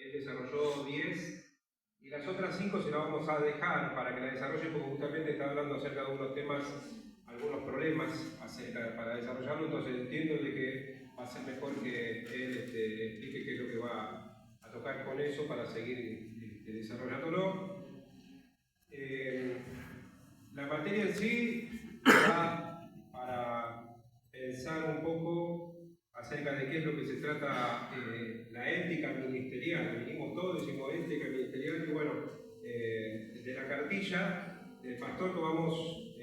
Él desarrolló 10 y las otras 5 se las vamos a dejar para que la desarrolle, porque justamente está hablando acerca de unos temas, algunos problemas para desarrollarlo. Entonces entiendo de que va a ser mejor que él explique qué es lo que va a tocar con eso para seguir desarrollándolo. La materia en sí va para pensar un poco acerca de qué es lo que se trata la ética ministerial. Vinimos todos, decimos ética ministerial, y bueno, de la cartilla del pastor tomamos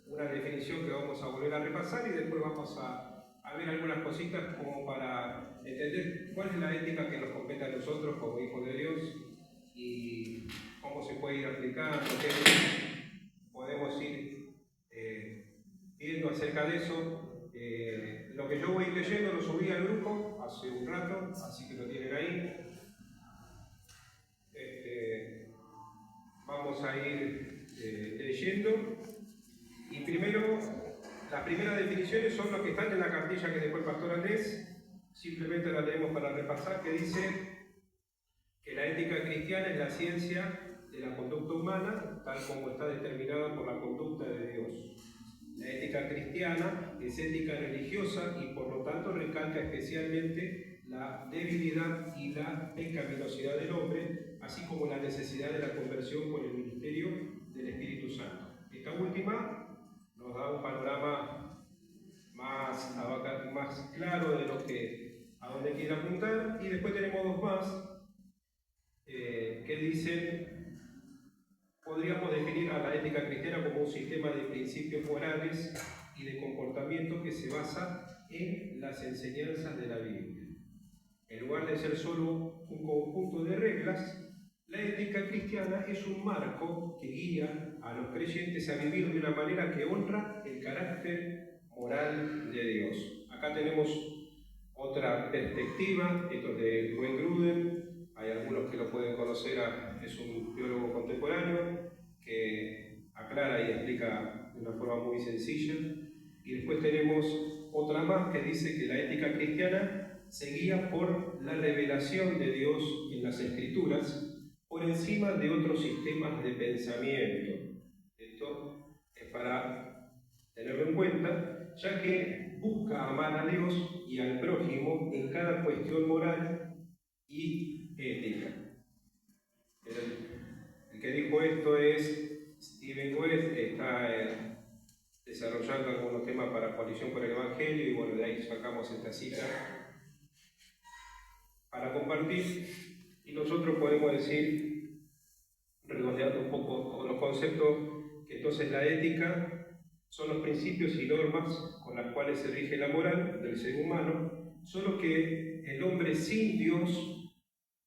una definición que vamos a volver a repasar y después vamos a ver algunas cositas como para entender cuál es la ética que nos compete a nosotros como hijos de Dios y cómo se puede ir aplicando, qué podemos ir viendo acerca de eso. Lo que yo voy leyendo lo subí al grupo hace un rato, así que lo tienen ahí. Vamos a ir leyendo. Y primero, las primeras definiciones son las que están en la cartilla que dejó el pastor Andrés. Simplemente la leemos para repasar, que dice que la ética cristiana es la ciencia de la conducta humana, tal como está determinada por la conducta de Dios. La ética cristiana es ética religiosa y por lo tanto recalca especialmente la debilidad y la pecaminosidad del hombre, así como la necesidad de la conversión por el ministerio del Espíritu Santo. Esta última nos da un panorama más claro de lo que a dónde quiere apuntar, y después tenemos dos más que dicen, podríamos definir a la ética cristiana como un sistema de principios morales y de comportamiento que se basa en las enseñanzas de la Biblia. En lugar de ser solo un conjunto de reglas, la ética cristiana es un marco que guía a los creyentes a vivir de una manera que honra el carácter moral de Dios. Acá tenemos otra perspectiva, esto es de Wayne Grudem. Hay algunos que lo pueden conocer, es un teólogo contemporáneo que aclara y explica de una forma muy sencilla. Y después tenemos otra más que dice que la ética cristiana se guía por la revelación de Dios en las Escrituras por encima de otros sistemas de pensamiento. Esto es para tenerlo en cuenta, ya que busca amar a Dios y al prójimo en cada cuestión moral y ética. El que dijo esto es Stephen West, que está desarrollando algunos temas para Coalición por el Evangelio, y bueno, de ahí sacamos esta cita para compartir, y nosotros podemos decir, redondeando un poco los conceptos, que entonces la ética son los principios y normas con las cuales se rige la moral del ser humano, solo que el hombre sin Dios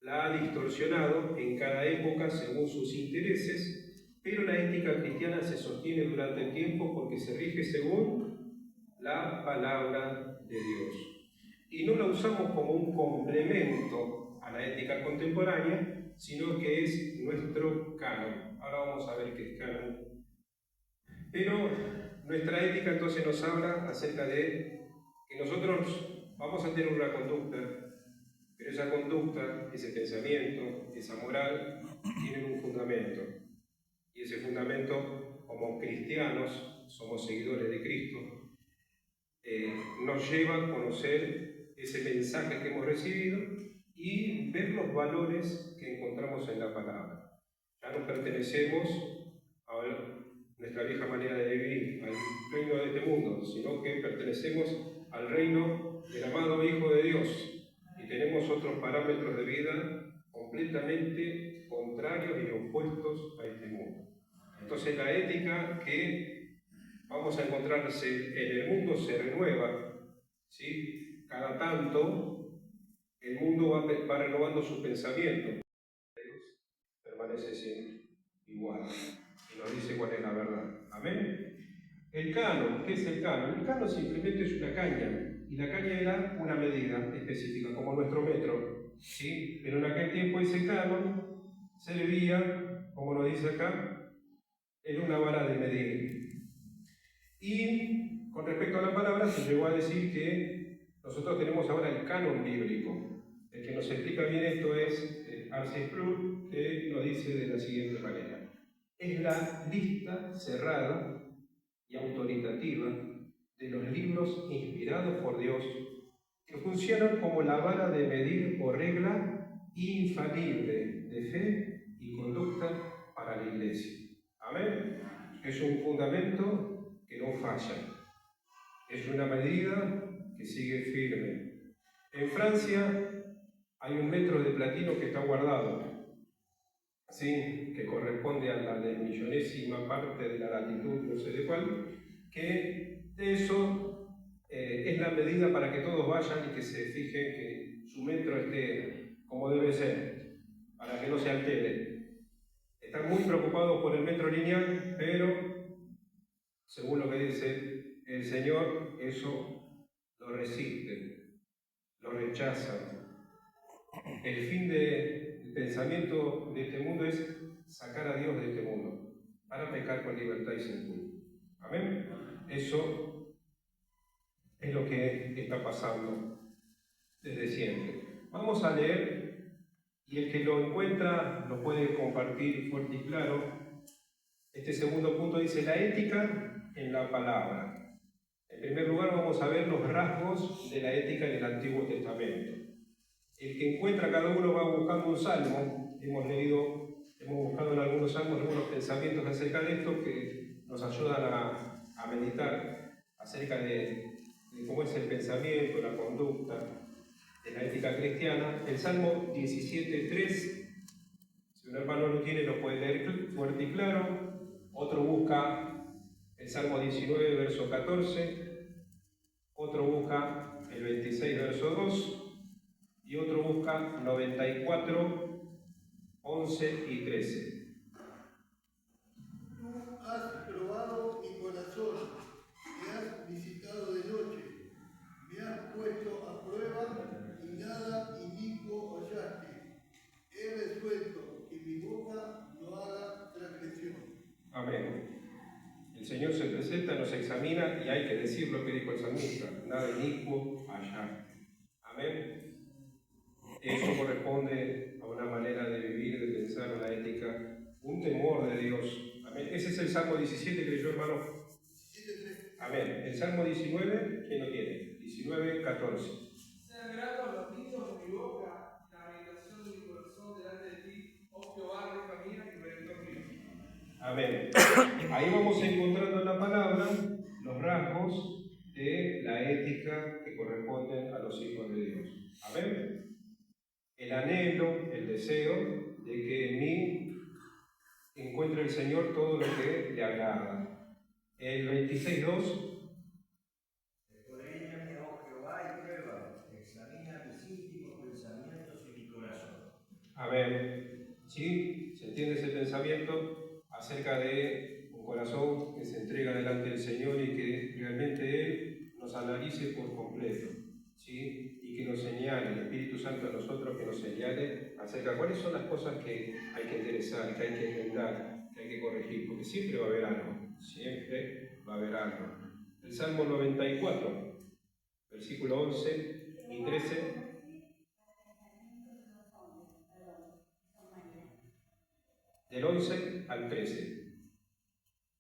la ha distorsionado en cada época según sus intereses, pero la ética cristiana se sostiene durante el tiempo porque se rige según la palabra de Dios. Y no la usamos como un complemento a la ética contemporánea, sino que es nuestro canon. Ahora vamos a ver qué es canon. Pero nuestra ética entonces nos habla acerca de que nosotros vamos a tener una conducta, pero esa conducta, ese pensamiento, esa moral, tienen un fundamento. Y ese fundamento, como cristianos, somos seguidores de Cristo, nos lleva a conocer ese mensaje que hemos recibido y ver los valores que encontramos en la palabra. Ya no pertenecemos a nuestra vieja manera de vivir, al reino de este mundo, sino que pertenecemos al reino del amado Hijo de Dios y tenemos otros parámetros de vida completamente contrarios y opuestos a este mundo. Entonces la ética que vamos a encontrarse en el mundo se renueva, ¿sí? Cada tanto el mundo va renovando su pensamiento. Dios permanece siempre igual y nos dice cuál es la verdad. Amén. El canon, ¿qué es el canon? El canon simplemente es una caña, y la caña era una medida específica, como nuestro metro, ¿sí? Pero en aquel tiempo ese canon servía, como lo dice acá, en una vara de medir. Y con respecto a la palabra, se llegó a decir que nosotros tenemos ahora el canon bíblico. El que nos explica bien esto es Arce Sproul, que lo dice de la siguiente manera. Es la lista cerrada y autoritativa de los libros inspirados por Dios que funcionan como la vara de medir o regla infalible de fe y conducta para la Iglesia. Amén. Es un fundamento que no falla. Es una medida que sigue firme. En Francia hay un metro de platino que está guardado, ¿sí? Que corresponde a la desmillonésima parte de la latitud, no sé de cuál, que eso es la medida para que todos vayan y que se fijen que su metro esté como debe ser, para que no se altere. Están muy preocupados por el metro lineal, pero según lo que dice el Señor, eso lo resiste, lo rechaza. El fin del pensamiento de este mundo es sacar a Dios de este mundo, para pecar con libertad y sin culpa. Amén. Eso es lo que está pasando desde siempre. Vamos a leer, y el que lo encuentra lo puede compartir fuerte y claro. Este segundo punto dice la ética en la palabra. En primer lugar vamos a ver los rasgos de la ética en el Antiguo Testamento. El que encuentra, cada uno va buscando un salmo. Hemos buscado en algunos salmos algunos pensamientos acerca de esto que nos ayudan a meditar acerca de cómo es el pensamiento, la conducta de la ética cristiana. El Salmo 17.3, si un hermano lo tiene, lo puede leer fuerte y claro. Otro busca el Salmo 19, verso 14. Otro busca el 26, verso 2. Y otro busca 94, 11 y 13. Tú has probado mi corazón, me has visitado de noche, me has puesto a prueba y nada inicuo hallaste. He resuelto que mi boca no haga transgresión. Amén. El Señor se presenta, nos examina y hay que decir lo que dijo el salmista: nada inicuo hallaste. Amén. Eso corresponde a una manera de vivir, de pensar, una ética, un temor de Dios. Amén. Ese es el Salmo 17 que leyó, hermano. Amén. El Salmo 19, ¿quién lo tiene? 19, 14. Sean gratos los dichos de mi boca, la meditación de mi corazón delante de ti, oh Jehová, roca mía y redentor mío. Amén. Ahí vamos encontrando en la palabra los rasgos de la ética que corresponden a los hijos de Dios. Amén. El anhelo, el deseo de que en mí encuentre el Señor todo lo que le agrada. El 26.2. Escudriñame, oh Jehová, y prueba, examina mis íntimos pensamientos y mi corazón. Amén. ¿Sí? ¿Se entiende ese pensamiento acerca de un corazón que se entrega delante del Señor y que realmente Él nos analice por completo? ¿Sí? Y que nos señale, el Espíritu Santo a nosotros, que nos señale acerca de cuáles son las cosas que hay que enderezar, que hay que enmendar, que hay que corregir, porque siempre va a haber algo, siempre va a haber algo. El Salmo 94, versículo 11 y 13. Del 11 al 13.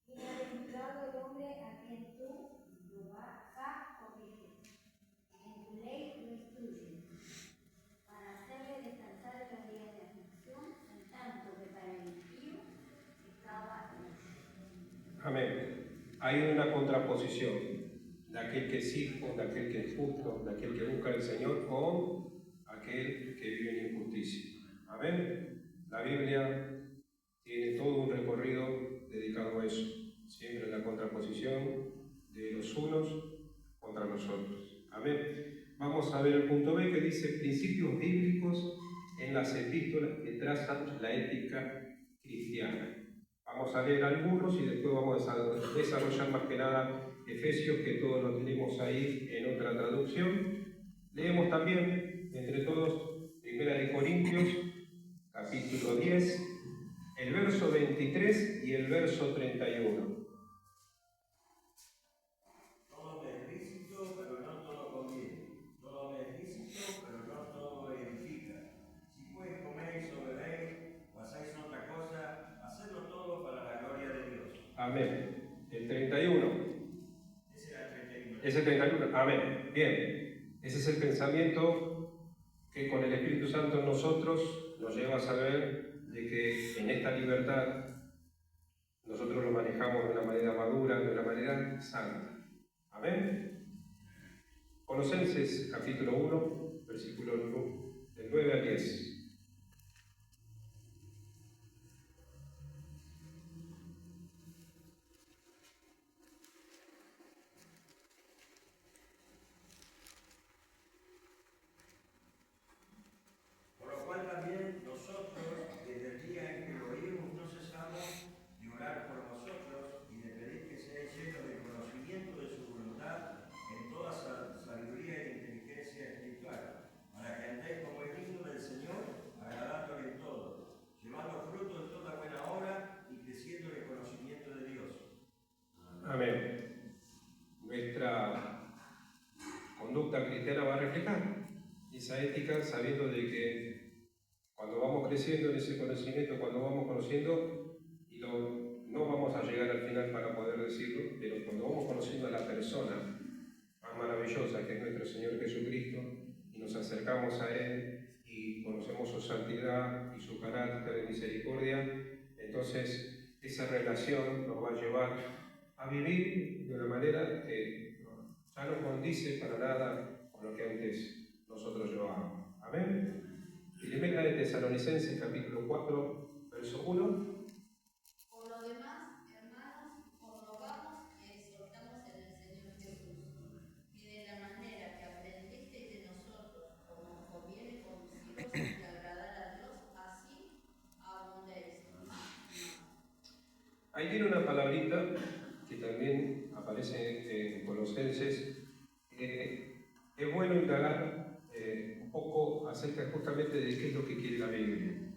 Bienaventurado el hombre a quien tú, Jehová, corriges, en tu ley lo instruyes, para hacerle descansar en los días de aflicción, en tanto que para el impío estaba en. Amén. Hay una contraposición de aquel que es hijo, de aquel que es justo, de aquel que busca al Señor, con aquel que vive en injusticia. Amén. La Biblia tiene todo un recorrido dedicado a eso, siempre en la contraposición de los unos contra los otros. Amén. Vamos a ver el punto B, que dice principios bíblicos en las epístolas que trazan la ética cristiana. Vamos a leer algunos y después vamos a desarrollar más que nada Efesios, que todos lo tenemos ahí en otra traducción. Leemos también, entre todos, 1 Corintios, capítulo 10, el verso 23 y el verso 31. Todo me es lícito, pero no todo conviene. Todo me es lícito, pero no todo edifica. Amén. El 31. Ese era el 31. Es el 31. Amén. Bien. Ese es el pensamiento que con el Espíritu Santo en nosotros nos lleva a saber de que en esta libertad nosotros lo manejamos de una manera madura, de una manera santa. Amén. Colosenses capítulo 1, versículo del 9 al 10. Por lo cual también nosotros, desde el día en que lo oímos, no cesamos de orar por vosotros y de pedir que seáis llenos del conocimiento de su voluntad en toda sabiduría y inteligencia espiritual, para que andéis como es digno del Señor, agradándole en todo, llevando fruto en toda buena obra y creciendo en el conocimiento de Dios. Amén. Nuestra conducta cristiana va a reflejar esa ética, sabiendo de que cuando vamos creciendo en ese conocimiento, cuando vamos conociendo, no vamos a llegar al final para poder decirlo, pero cuando vamos conociendo a la persona más maravillosa que es nuestro Señor Jesucristo, y nos acercamos a Él y conocemos su santidad y su carácter de misericordia, entonces esa relación nos va a llevar a vivir de una manera que ya no condice para nada con lo que antes nosotros llevábamos. Amén. Primera de Tesalonicenses capítulo 4, verso 1. Por lo demás, hermanos, os rogamos y exhortamos en el Señor Jesús, que de la manera que aprendisteis de nosotros, como os conviene conduciros y agradar a Dios, así abundéis. Ahí tiene una palabrita que también aparece en Colosenses. Es bueno indagar un poco acerca justamente de qué es lo que quiere la Biblia.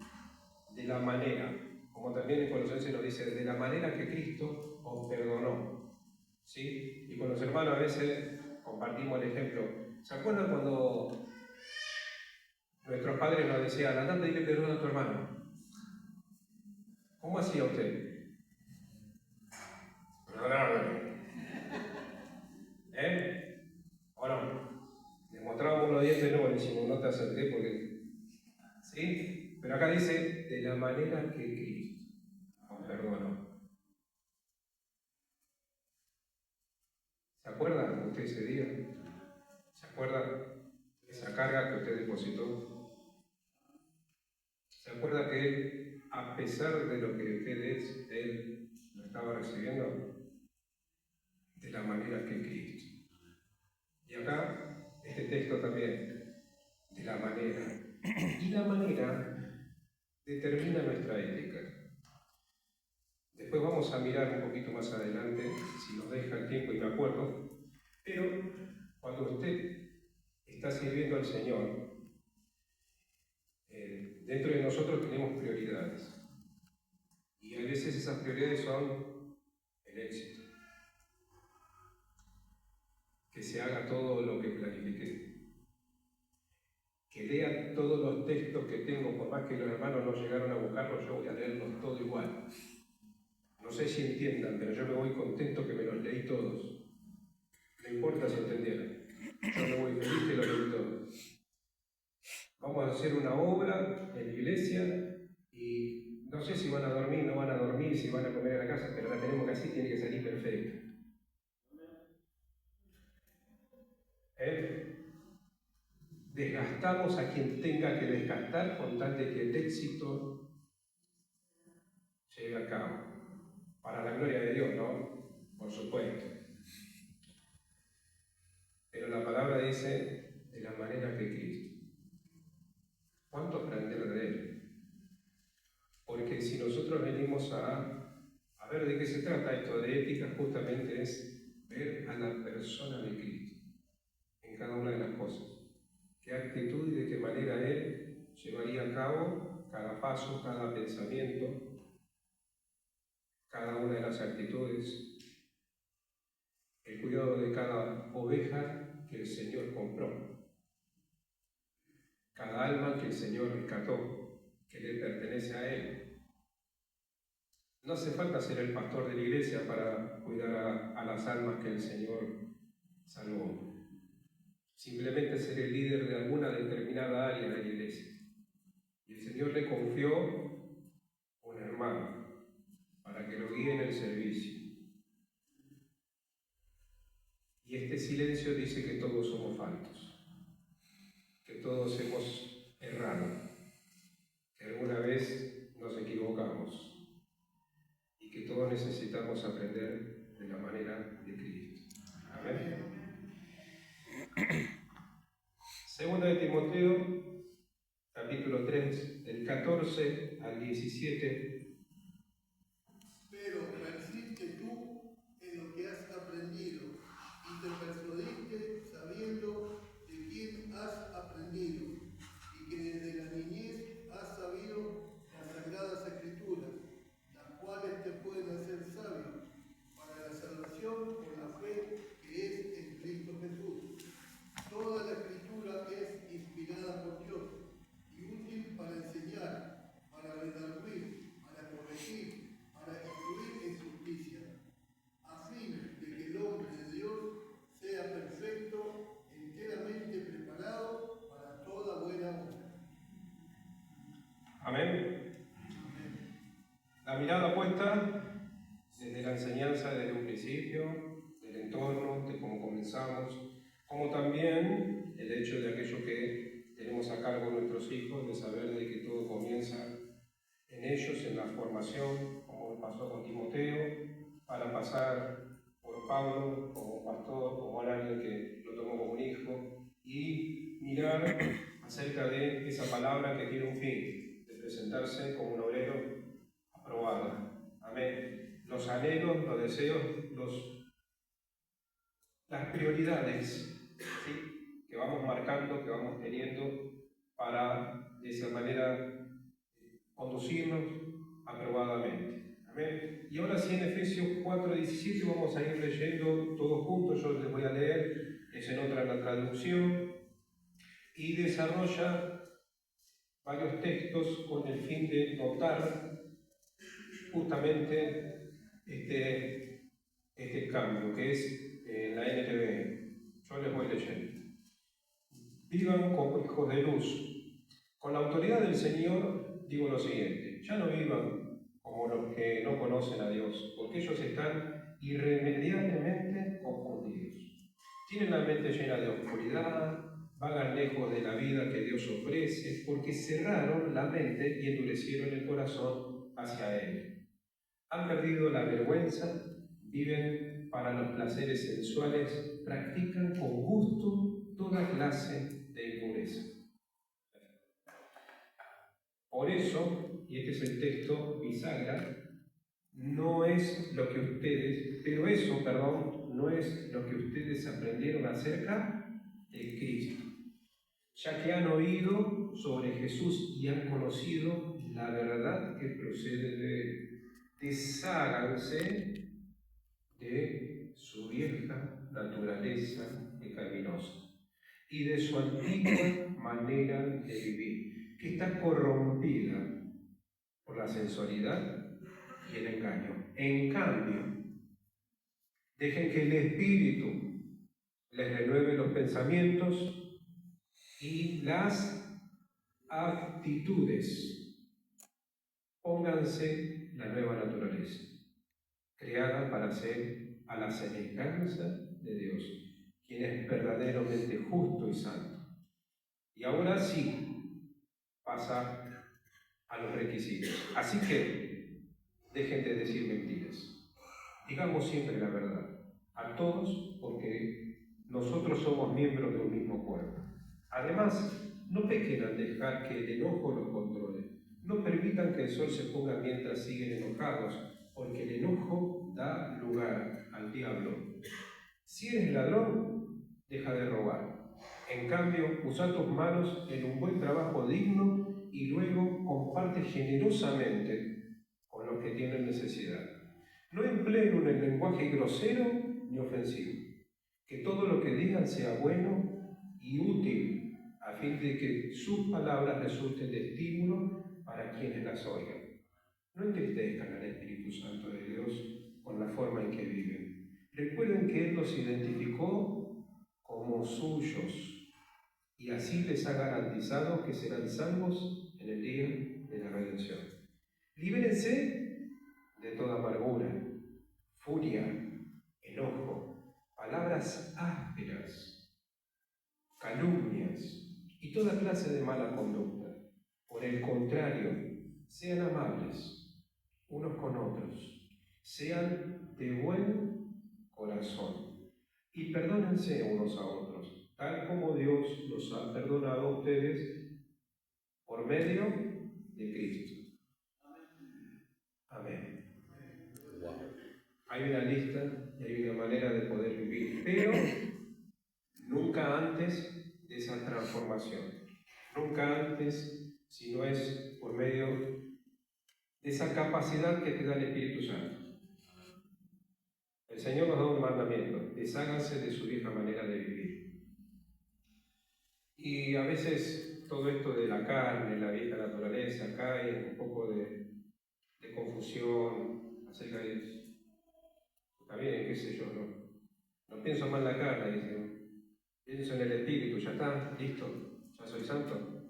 De la manera, como también en Colosenses nos dice, de la manera que Cristo os perdonó. ¿Sí? Y con los hermanos a veces compartimos el ejemplo. ¿Se acuerdan cuando nuestros padres nos decían, andá a pedirle perdón a tu hermano? ¿Cómo hacía usted? ¿O no? Le mostrábamos los dientes, no, le decimos, no te acerqué porque... ¿Sí? Pero acá dice, de la manera que Cristo os perdonó. ¿Se acuerdan usted ese día? ¿Se acuerdan de esa carga que usted depositó? ¿Se acuerda que Él, a pesar de lo que usted es, Él lo estaba recibiendo? De la manera que Cristo. Y acá, este texto también, de la manera. Y la manera determina nuestra ética. Después vamos a mirar un poquito más adelante, si nos deja el tiempo y me acuerdo, pero cuando usted está sirviendo al Señor, dentro de nosotros tenemos prioridades. Y a veces esas prioridades son el éxito. Que se haga todo lo que planifiqué. Que lea todos los textos que tengo, por más que los hermanos no llegaron a buscarlos, yo voy a leerlos todo igual. No sé si entiendan, pero yo me voy contento que me los leí todos. No importa si entendieron. Yo me voy feliz que los leí todos. Vamos a hacer una obra en la iglesia y no sé si van a dormir, no van a dormir, si van a comer en la casa, pero la tenemos que hacer, tiene que salir perfecta. Desgastamos a quien tenga que desgastar con tal de que el éxito llegue a cabo. Para la gloria de Dios, ¿no? Por supuesto. Pero la palabra dice de la manera que Cristo. ¿Cuánto aprender de Él? Porque si nosotros venimos a ver de qué se trata esto de ética, justamente es ver a la persona de Cristo en cada una de las cosas. Qué actitud y de qué manera Él llevaría a cabo cada paso, cada pensamiento, cada una de las actitudes, el cuidado de cada oveja que el Señor compró, cada alma que el Señor rescató, que le pertenece a Él. No hace falta ser el pastor de la iglesia para cuidar a las almas que el Señor salvó. Simplemente ser el líder de alguna determinada área de la iglesia. Y el Señor le confió un hermano para que lo guíe en el servicio. Y este silencio dice que todos somos faltos, que todos hemos errado, que alguna vez nos equivocamos y que todos necesitamos aprender de la manera de Cristo. Amén. Segunda de Timoteo, capítulo 3, del 14 al 17. Pero persiste tú en lo que has aprendido y te persuadiste sabiendo de quién has aprendido y que desde la niñez has sabido las sagradas escrituras, las cuales te pueden hacer sabio para la salvación por la fe que es en Cristo Jesús. Toda la escritura es inspirada por Dios y útil para enseñar, para redarguir, para corregir, para instruir en justicia, a fin de que el hombre de Dios sea perfecto, enteramente preparado para toda buena obra. Amén. La mirada puesta desde la enseñanza desde un principio, del entorno, de cómo comenzamos, como también el hecho de aquello que tenemos a cargo nuestros hijos, de saber de que todo comienza en ellos, en la formación, como pasó con Timoteo, para pasar por Pablo como pastor, como alguien que lo tomó como un hijo, y mirar acerca de esa palabra que tiene un fin, de presentarse como un obrero aprobado. Amén. Los anhelos, los deseos, las prioridades, ¿sí?, que vamos marcando, que vamos teniendo para de esa manera conducirnos aprobadamente. Amén. Y ahora sí, en Efesios 4:17 vamos a ir leyendo todos juntos. Yo les voy a leer, es en otra la traducción, y desarrolla varios textos con el fin de notar justamente este cambio, que es la NTV. Yo les voy leyendo. Vivan como hijos de luz. Con la autoridad del Señor digo lo siguiente: ya no vivan como los que no conocen a Dios, porque ellos están irremediablemente confundidos. Tienen la mente llena de oscuridad, vagan lejos de la vida que Dios ofrece, porque cerraron la mente y endurecieron el corazón hacia Él. Han perdido la vergüenza, viven para los placeres sensuales, practican con gusto toda clase de impureza. Por eso, y este es el texto bisagra, no es lo que ustedes aprendieron acerca de Cristo, ya que han oído sobre Jesús y han conocido la verdad que procede de Él. Desháganse de su vieja naturaleza pecaminosa y de su antigua manera de vivir, que está corrompida por la sensualidad y el engaño. En cambio, dejen que el Espíritu les renueve los pensamientos y las actitudes. Pónganse la nueva naturaleza, creada para ser a la semejanza de Dios, quien es verdaderamente justo y santo. Y ahora sí pasa a los requisitos. Así que dejen de decir mentiras. Digamos siempre la verdad a todos, porque nosotros somos miembros de un mismo cuerpo. Además, no pequen al dejar que el enojo los controle. No permitan que el sol se ponga mientras siguen enojados, porque el enojo da lugar al diablo. Si eres ladrón, deja de robar. En cambio, usa tus manos en un buen trabajo digno y luego comparte generosamente con los que tienen necesidad. No empleen un lenguaje grosero ni ofensivo. Que todo lo que digan sea bueno y útil, a fin de que sus palabras resulten de estímulo para quienes las oigan. No entristezcan al Espíritu Santo de Dios con la forma en que viven. Recuerden que Él los identificó como suyos y así les ha garantizado que serán salvos en el día de la redención. Libérense de toda amargura, furia, enojo, palabras ásperas, calumnias y toda clase de mala conducta. Por el contrario, sean amables unos con otros, sean de buen corazón y perdónense unos a otros, tal como Dios los ha perdonado a ustedes por medio de Cristo. Amén. Hay una lista y hay una manera de poder vivir, pero nunca antes de esa transformación, nunca antes si no es por medio de esa capacidad que te da el Espíritu Santo. El Señor nos da un mandamiento: desháganse de su vieja manera de vivir. Y a veces todo esto de la carne, la vieja naturaleza, cae en un poco de confusión acerca de eso. Está bien, qué sé yo, no pienso más en la carne, dice, pienso en el Espíritu, ya está, listo, ya soy santo.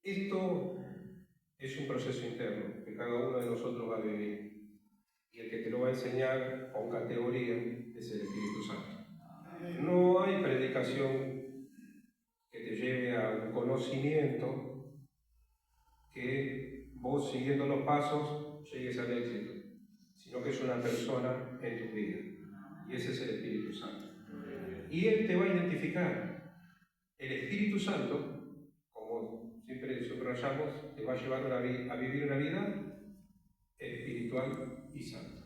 Esto es un proceso interno que cada uno de nosotros va a vivir. Y el que te lo va a enseñar con categoría es el Espíritu Santo. No hay predicación que te lleve a un conocimiento que vos, siguiendo los pasos, llegues al éxito, sino que es una persona en tu vida. Y ese es el Espíritu Santo. Y Él te va a identificar. El Espíritu Santo, como siempre subrayamos, te va a llevar a vivir una vida espiritual y santa.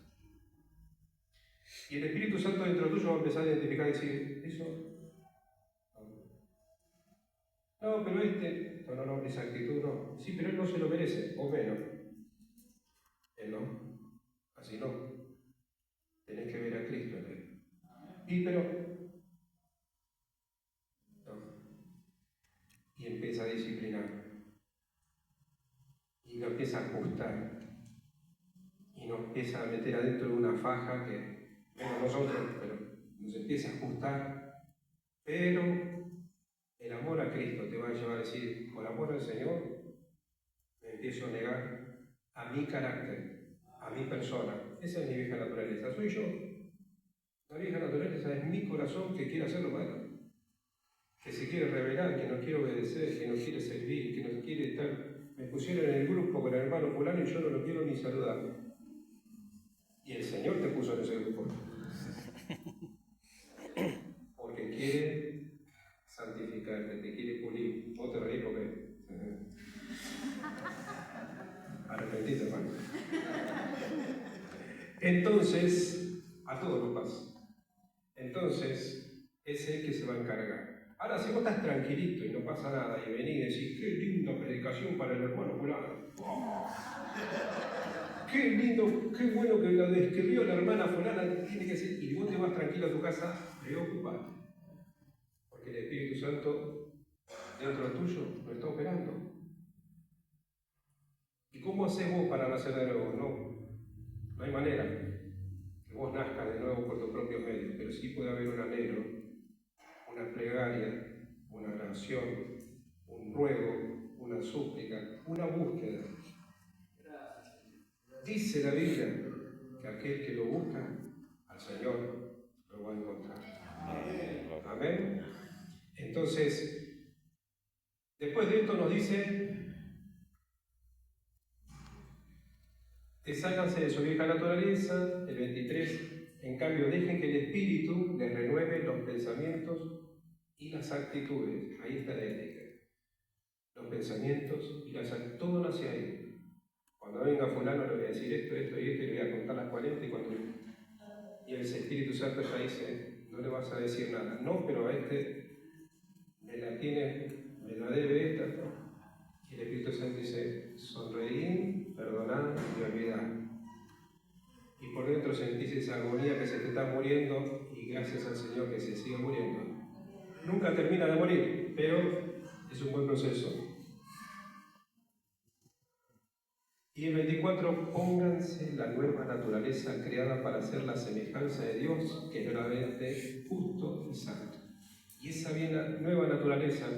Y el Espíritu Santo dentro tuyo va a empezar a identificar y decir, eso, no, pero esa actitud no. Sí, pero él no se lo merece, o menos. Él no, así no. Tenés que ver a Cristo en él. Y pero, no. Y empieza a disciplinar. Y lo empieza a ajustar. Y nos empieza a meter adentro de una faja que, menos nosotros, pero nos empieza a ajustar. Pero el amor a Cristo te va a llevar a decir, por amor al Señor, me empiezo a negar a mi carácter, a mi persona. Esa es mi vieja naturaleza, soy yo. La vieja naturaleza es mi corazón que quiere hacer lo malo, que se quiere rebelar, que no quiere obedecer, que no quiere servir, que no quiere estar. Me pusieron en el grupo con el hermano fulano y yo no lo quiero ni saludar. Y el Señor te puso en ese grupo. Porque quiere santificarte, te quiere pulir. Vos te reís porque arrepentite, hermano. Entonces, a todos nos pasa. Entonces, es el que se va a encargar. Ahora, si vos estás tranquilito y no pasa nada y venís y decís, qué linda predicación para el hermano fulano. ¡Oh! Qué lindo, qué bueno que la describió la hermana fulana, tiene que ser. Y vos te vas tranquilo a tu casa, preocupate. Porque el Espíritu Santo dentro tuyo lo está operando. ¿Y cómo haces vos para nacer de nuevo? No hay manera que vos nazcas de nuevo por tus propios medios, pero sí puede haber un anhelo, una plegaria, una oración, un ruego, una súplica, una búsqueda. Dice la Biblia que aquel que lo busca al Señor lo va a encontrar. Amén. Entonces, después de esto nos dice, desháganse de su vieja naturaleza, el 23, en cambio dejen que el Espíritu les renueve los pensamientos y las actitudes. Ahí está la ética. Los pensamientos y las actitudes, todo nace ahí. Cuando venga fulano le voy a decir esto, esto y esto, y le voy a contar las 40 y el Espíritu Santo ya dice, no le vas a decir nada. No, pero a este me la debe esta. Y el Espíritu Santo dice, sonreír, perdonar y olvidar. Y por dentro sentís esa agonía que se te está muriendo y gracias al Señor que se sigue muriendo. Nunca termina de morir, pero es un buen proceso. Y el 24, pónganse la nueva naturaleza creada para hacer la semejanza de Dios, que es verdaderamente justo y santo. Y esa nueva naturaleza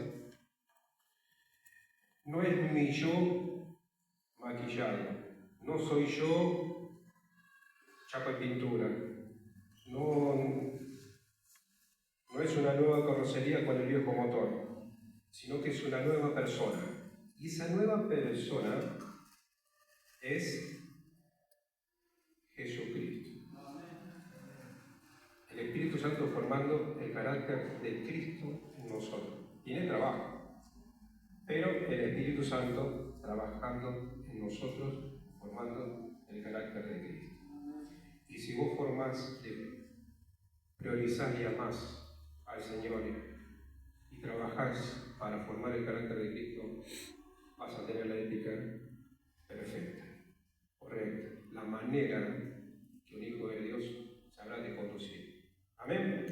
no es mi yo maquillado, no soy yo chapa y pintura, no es una nueva carrocería con el viejo motor, sino que es una nueva persona. Y esa nueva persona es Jesucristo. El Espíritu Santo formando el carácter de Cristo en nosotros. Tiene trabajo, pero el Espíritu Santo trabajando en nosotros, formando el carácter de Cristo. Y si vos formás, priorizás y amás al Señor y trabajás para formar el carácter de Cristo, vas a tener la ética perfecta, correcta, la manera que un hijo de Dios sabrá de conducir. Amén.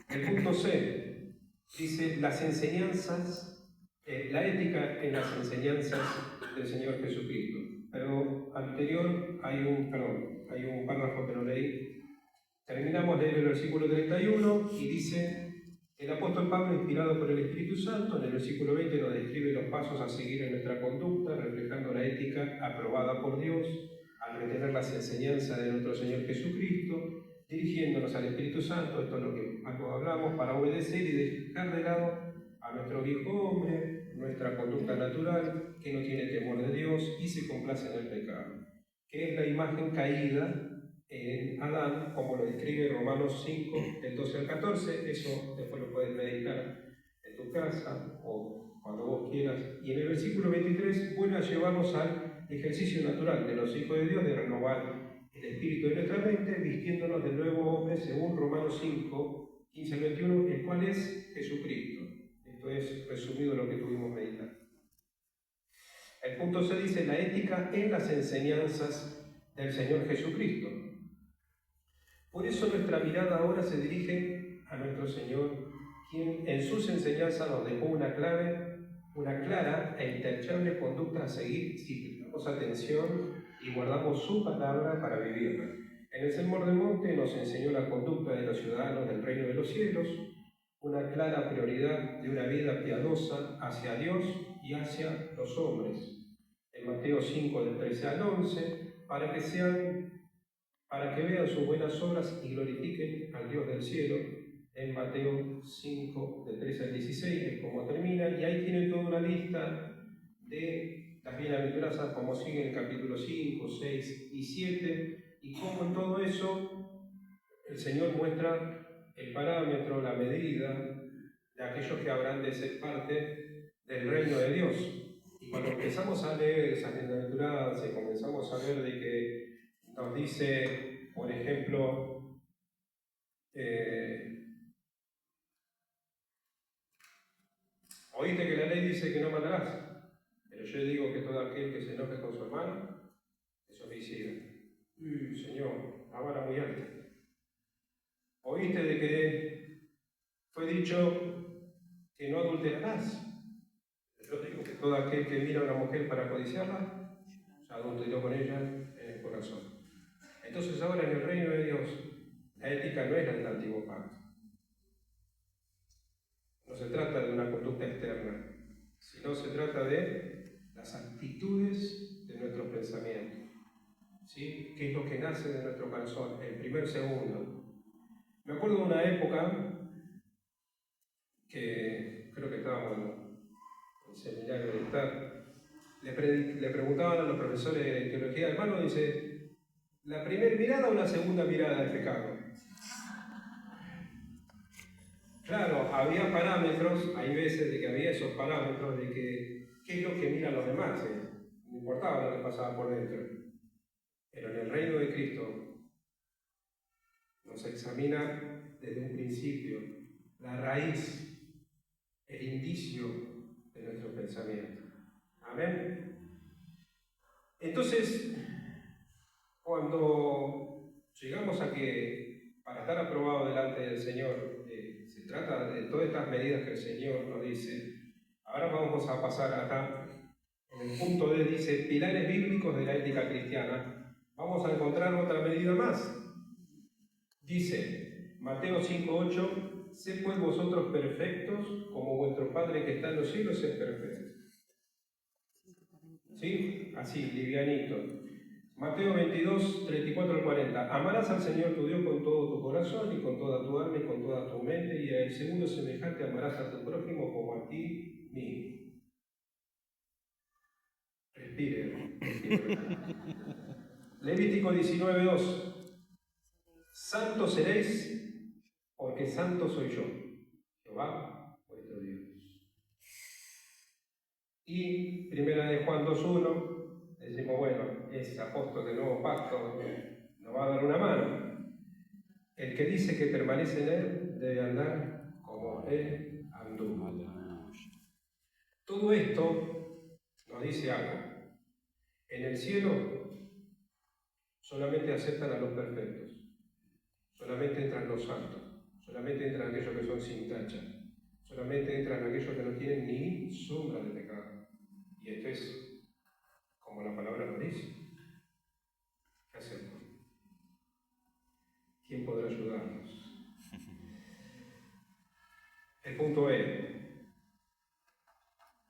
El punto C dice las enseñanzas, la ética en las enseñanzas del Señor Jesucristo. Pero anterior hay un párrafo que no leí. Terminamos de leer el versículo 31 y dice: el apóstol Pablo, inspirado por el Espíritu Santo, en el versículo 20 nos describe los pasos a seguir en nuestra conducta, reflejando la ética aprobada por Dios, al retener las enseñanzas de nuestro Señor Jesucristo, dirigiéndonos al Espíritu Santo, esto es lo que hablamos, para obedecer y dejar de lado a nuestro viejo hombre, nuestra conducta natural, que no tiene temor de Dios y se complace en el pecado, que es la imagen caída en Adán, como lo describe Romanos 5, del 12 al 14, eso después lo puedes meditar en tu casa o cuando vos quieras. Y en el versículo 23 vuelve a llevarnos al ejercicio natural de los hijos de Dios de renovar el espíritu de nuestra mente, vistiéndonos del nuevo hombre según Romanos 5, 15 al 21, el cual es Jesucristo. Esto es resumido lo que tuvimos meditando. El punto C dice la ética en las enseñanzas del Señor Jesucristo. Por eso nuestra mirada ahora se dirige a nuestro Señor, quien en sus enseñanzas nos dejó una clara e intachable conducta a seguir si prestamos atención y guardamos su palabra para vivirla. En el Sermón del Monte nos enseñó la conducta de los ciudadanos del reino de los cielos, una clara prioridad de una vida piadosa hacia Dios y hacia los hombres. En Mateo 5, del 13 al 11, para que vean sus buenas obras y glorifiquen al Dios del cielo. En Mateo 5, del 13 al 16, es como termina, y ahí tienen toda una lista de las bienaventuranzas, como sigue en el capítulo 5, 6 y 7, y cómo en todo eso el Señor muestra el parámetro, la medida de aquellos que habrán de ser parte del reino de Dios. Y cuando empezamos a leer esas bienaventuranzas y comenzamos a ver de que nos dice, por ejemplo, oíste que la ley dice que no matarás, pero yo digo que todo aquel que se enoje con su hermano es homicida. Señor, la vara muy alta. Oíste de que fue dicho que no adulterarás. Yo digo que todo aquel que mira a una mujer para codiciarla, ya adulteró con ella en el corazón. Entonces ahora en el reino de Dios, la ética no es la del antiguo pacto. No se trata de una conducta externa, sino se trata de las actitudes de nuestro pensamiento. ¿Sí? ¿Qué es lo que nace de nuestro corazón? El primer segundo. Me acuerdo de una época que creo que estábamos en el seminario de estar, le preguntaban a los profesores de teología, hermano, dice, ¿la primera mirada o la segunda mirada de pecado? Claro, había parámetros, hay veces de que había esos parámetros de que qué es lo que miran los demás, no importaba lo que pasaba por dentro. Pero en el reino de Cristo nos examina desde un principio la raíz, el indicio de nuestro pensamiento. Amén. Entonces, cuando llegamos a que para estar aprobado delante del Señor se trata de todas estas medidas que el Señor nos dice, ahora vamos a pasar acá en En el punto D dice pilares bíblicos de la ética cristiana. Vamos a encontrar otra medida más. Dice Mateo 5:8, sed pues vosotros perfectos como vuestro Padre que está en los cielos es perfecto. ¿Sí? Así, livianito. Mateo 22, 34 al 40. Amarás al Señor tu Dios con todo tu corazón y con toda tu alma y con toda tu mente, y a el segundo semejante amarás a tu prójimo como a ti mismo. Respire. Levítico 19:2. Santos seréis, porque santo soy yo, Jehová vuestro Dios. Y primera de Juan 2:1, decimos, bueno, es apóstol del nuevo pacto, nos va a dar una mano. El que dice que permanece en él debe andar como él anduvo. Todo esto nos dice algo. En el cielo solamente aceptan a los perfectos, solamente entran los santos, solamente entran aquellos que son sin tacha, solamente entran aquellos que no tienen ni sombra de pecado. Y esto es como la palabra nos dice. ¿Qué hacemos? ¿Quién podrá ayudarnos? El punto E.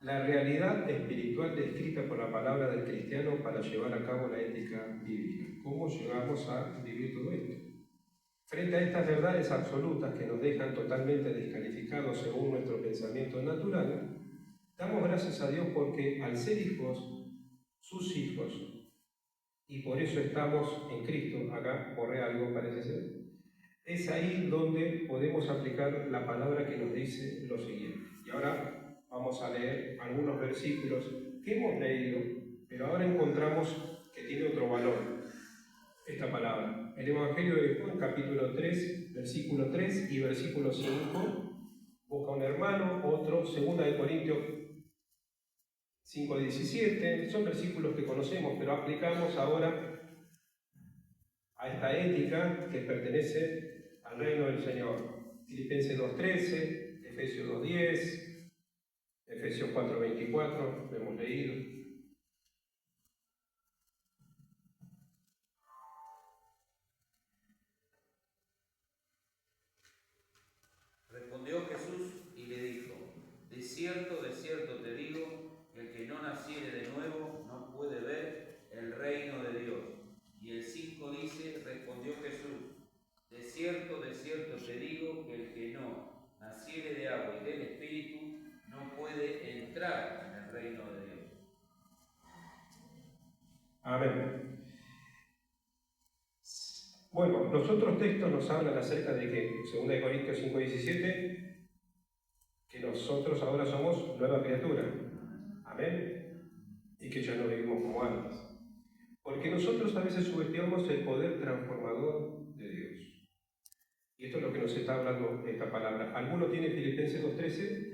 La realidad espiritual descrita por la palabra del cristiano para llevar a cabo la ética bíblica. ¿Cómo llegamos a vivir todo esto? Frente a estas verdades absolutas que nos dejan totalmente descalificados según nuestro pensamiento natural, damos gracias a Dios porque al ser hijos, sus hijos, y por eso estamos en Cristo, acá borré algo parece ser, es ahí donde podemos aplicar la palabra que nos dice lo siguiente. Y ahora vamos a leer algunos versículos que hemos leído, pero ahora encontramos que tiene otro valor esta palabra. El Evangelio de Juan, capítulo 3, versículo 3 y versículo 5. Busca un hermano, otro, 2 de Corintios 5:17. Son versículos que conocemos, pero aplicamos ahora a esta ética que pertenece al reino del Señor. Filipenses 2:13, Efesios 2:10, Efesios 4:24, lo hemos leído. Respondió Jesús y le dijo, de cierto te digo, que el que no naciere de nuevo no puede ver el reino de Dios. Y el 5 dice, respondió Jesús, de cierto te digo, que el que no naciere de agua y del Espíritu no puede entrar en el reino de Dios. Amén. Bueno, los otros textos nos hablan acerca de que, 2 Corintios 5:17, que nosotros ahora somos nueva criatura. Amén. Y que ya no vivimos como antes. Porque nosotros a veces subestimamos el poder transformador de Dios. Y esto es lo que nos está hablando esta palabra. ¿Alguno tiene Filipenses 2:13?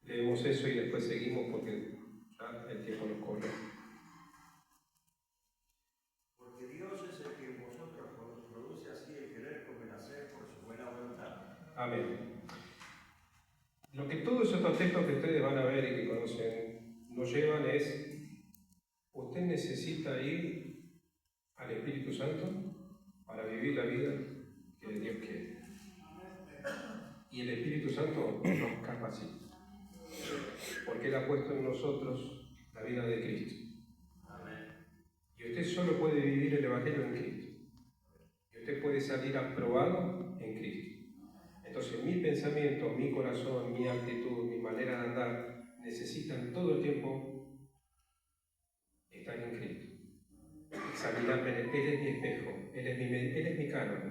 Leemos eso y después seguimos porque ya el tiempo nos corre. Porque Dios es el que en vosotros produce así el querer como el hacer por su buena voluntad. Amén. Lo que todos estos textos que ustedes van a ver y que conocen nos llevan es, usted necesita ir al Espíritu Santo para vivir la vida que Dios quiere. Y el Espíritu Santo nos capacita, porque Él ha puesto en nosotros la vida de Cristo. Amén. Y usted solo puede vivir el Evangelio en Cristo. Y usted puede salir aprobado en Cristo. Entonces mi pensamiento, mi corazón, mi actitud, mi manera de andar necesitan todo el tiempo estar en Cristo. Examinarme, Él es mi espejo, Él es mi canon,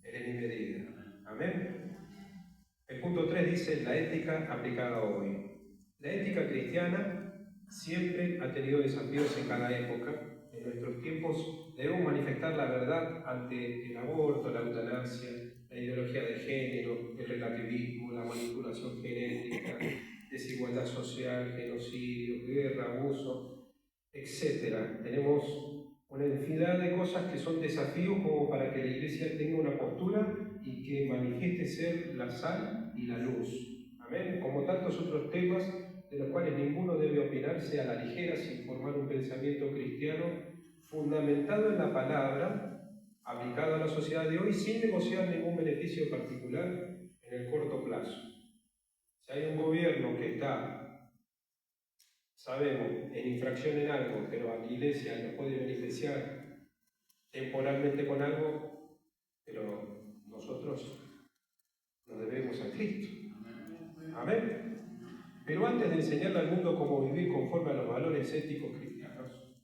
Él es mi medida. Amén. El punto 3 dice la ética aplicada hoy. La ética cristiana siempre ha tenido desafíos en cada época. En nuestros tiempos debemos manifestar la verdad ante el aborto, la eutanasia, la ideología de género, el relativismo, la manipulación genética, desigualdad social, genocidio, guerra, abuso, etc. Tenemos una infinidad de cosas que son desafíos como para que la Iglesia tenga una postura y que manifieste ser la sal y la luz. Amén. Como tantos otros temas de los cuales ninguno debe opinarse a la ligera sin formar un pensamiento cristiano fundamentado en la palabra, aplicado a la sociedad de hoy, sin negociar ningún beneficio particular en el corto plazo. Si hay un gobierno que está, sabemos, en infracción en algo, pero a la iglesia nos puede beneficiar temporalmente con algo, pero nosotros nos debemos a Cristo. Amén. Pero antes de enseñarle al mundo cómo vivir conforme a los valores éticos cristianos,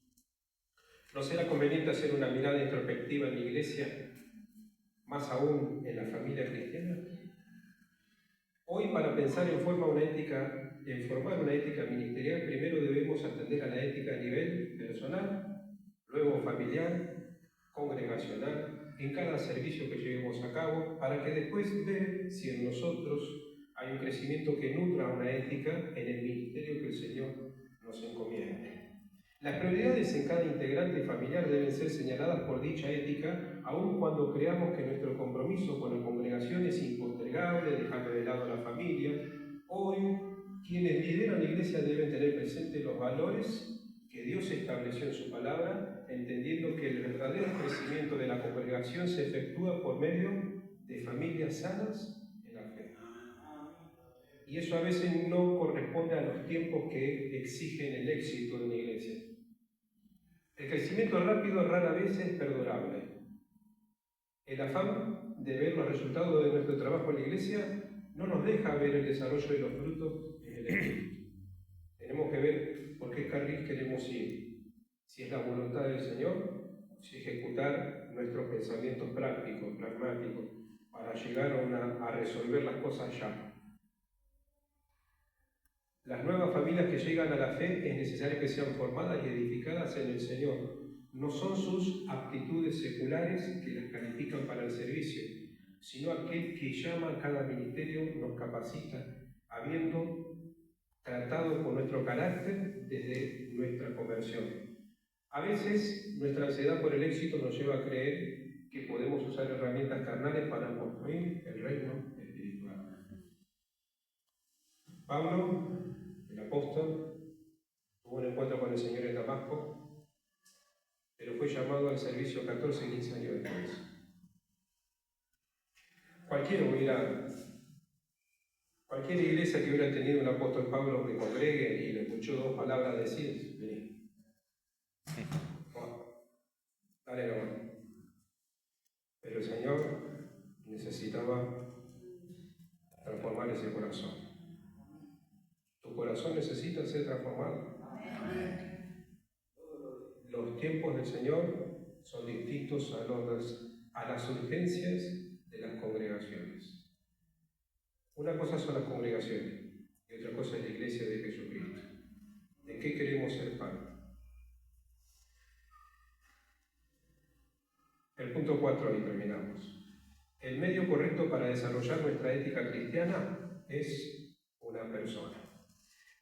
¿no será conveniente hacer una mirada introspectiva en la iglesia, más aún en la familia cristiana? Hoy, para pensar en formar una ética ministerial, primero debemos atender a la ética a nivel personal, luego familiar, congregacional, en cada servicio que llevemos a cabo, para que después ver si en nosotros hay un crecimiento que nutra una ética en el ministerio que el Señor nos encomienda. Las prioridades en cada integrante familiar deben ser señaladas por dicha ética, aun cuando creamos que nuestro compromiso con la congregación es impostergable, dejando de lado a la familia. Hoy, quienes lideran la iglesia deben tener presentes los valores que Dios estableció en su palabra, entendiendo que el verdadero crecimiento de la congregación se efectúa por medio de familias sanas en la fe. Y eso a veces no corresponde a los tiempos que exigen el éxito de una iglesia. El crecimiento rápido rara vez es perdurable. El afán de ver los resultados de nuestro trabajo en la iglesia no nos deja ver el desarrollo de los frutos en el espíritu. Tenemos que ver por qué carril queremos ir. Si es la voluntad del Señor, si ejecutar nuestros pensamientos prácticos, pragmáticos, para llegar a resolver las cosas ya. Las nuevas familias que llegan a la fe es necesario que sean formadas y edificadas en el Señor. No son sus aptitudes seculares que las califican para el servicio, sino aquel que llama a cada ministerio nos capacita, habiendo tratado con nuestro carácter desde nuestra conversión. A veces nuestra ansiedad por el éxito nos lleva a creer que podemos usar herramientas carnales para construir el reino espiritual. Pablo, el apóstol, tuvo un encuentro con el Señor en Damasco, pero fue llamado al servicio 14 y 15 años después. Cualquier iglesia que hubiera tenido un apóstol Pablo que congregue y le escuchó 2 palabras decir, vení, dale la mano. Pero el Señor necesitaba transformar ese corazón. Tu corazón necesita ser transformado. Los tiempos del Señor son distintos a las urgencias de las congregaciones. Una cosa son las congregaciones y otra cosa es la iglesia de Jesucristo. ¿De qué queremos ser parte? El punto 4, y terminamos. El medio correcto para desarrollar nuestra ética cristiana es una persona.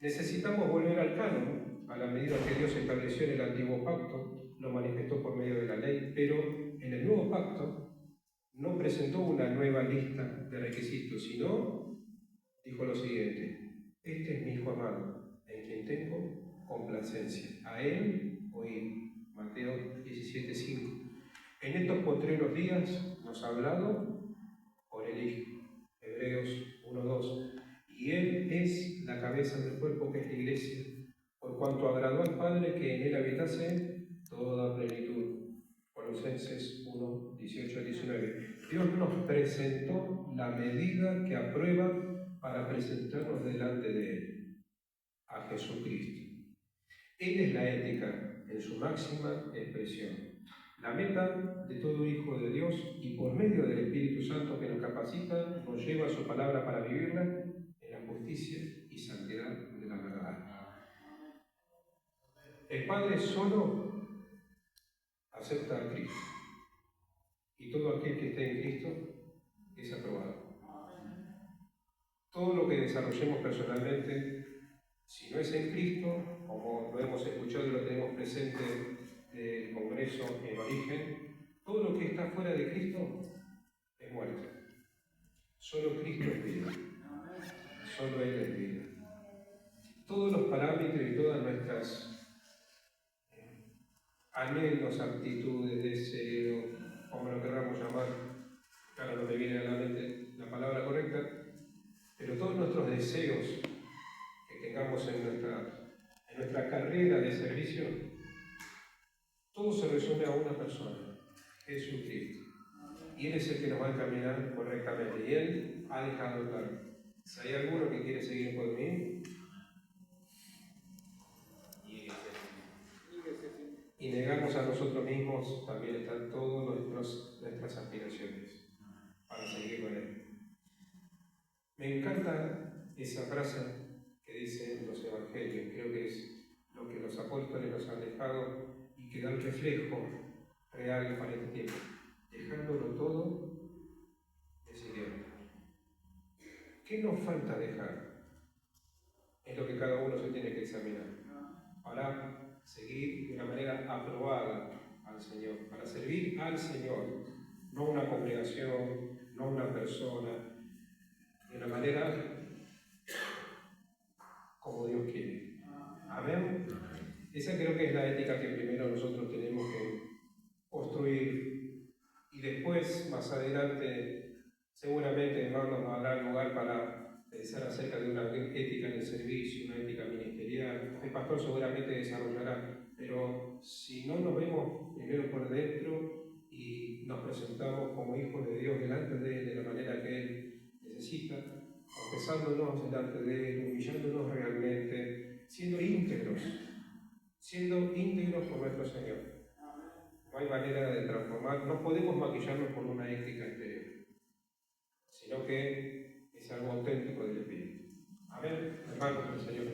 Necesitamos volver al canon, a la medida que Dios estableció en el antiguo pacto, lo manifestó por medio de la ley, pero en el nuevo pacto no presentó una nueva lista de requisitos, sino dijo lo siguiente: este es mi hijo amado, en quien tengo complacencia. A él oíd. Mateo 17:5. En estos postreros días nos ha hablado por el Hijo. Hebreos 1:2. Y Él es la cabeza del cuerpo que es la iglesia, por cuanto agradó al Padre que en Él habitase toda plenitud. Colosenses 1:18-19. Dios nos presentó la medida que aprueba para presentarnos delante de Él, a Jesucristo. Él es la ética en su máxima expresión. La meta de todo hijo de Dios, y por medio del Espíritu Santo que nos capacita, nos lleva a su palabra para vivirla en la justicia y santidad de la verdad. El Padre solo acepta a Cristo, y todo aquel que esté en Cristo es aprobado. Todo lo que desarrollemos personalmente, si no es en Cristo, como lo hemos escuchado y lo tenemos presente del Congreso en origen, todo lo que está fuera de Cristo es muerte. Solo Cristo es vida. solo Él es vida. Todos los parámetros y todas nuestras anhelos, aptitudes, deseos, como lo queramos llamar, ahora no me viene a la mente la palabra correcta, pero todos nuestros deseos que tengamos en nuestra carrera de servicio, todo se resume a una persona, Jesucristo. Y Él es el que nos va a encaminar correctamente. Y Él ha dejado claro, si hay alguno que quiere seguir por mí, y negamos a nosotros mismos, también están todas nuestras aspiraciones para seguir con Él. Me encanta esa frase que dicen los evangelios, creo que es lo que los apóstoles nos han dejado y que da el reflejo real para este tiempo. Dejándolo todo, decidieron. ¿Qué nos falta dejar? Es lo que cada uno se tiene que examinar. Para seguir de una manera aprobada al Señor, para servir al Señor, no una congregación, no una persona, de una manera como Dios quiere. Amén. Esa creo que es la ética que primero nosotros tenemos que construir y después, más adelante, seguramente hermanos habrá lugar para pensar acerca de una ética en el servicio, una ética ministerial. El pastor seguramente desarrollará, pero si no nos vemos primero por dentro y nos presentamos como hijos de Dios delante de Él de la manera que Él necesita, confesándonos delante de Él, humillándonos realmente, siendo íntegros con nuestro Señor. No hay manera de transformar, no podemos maquillarnos por una ética exterior, sino que es algo auténtico del Espíritu. Amén. Hermanos, el Señor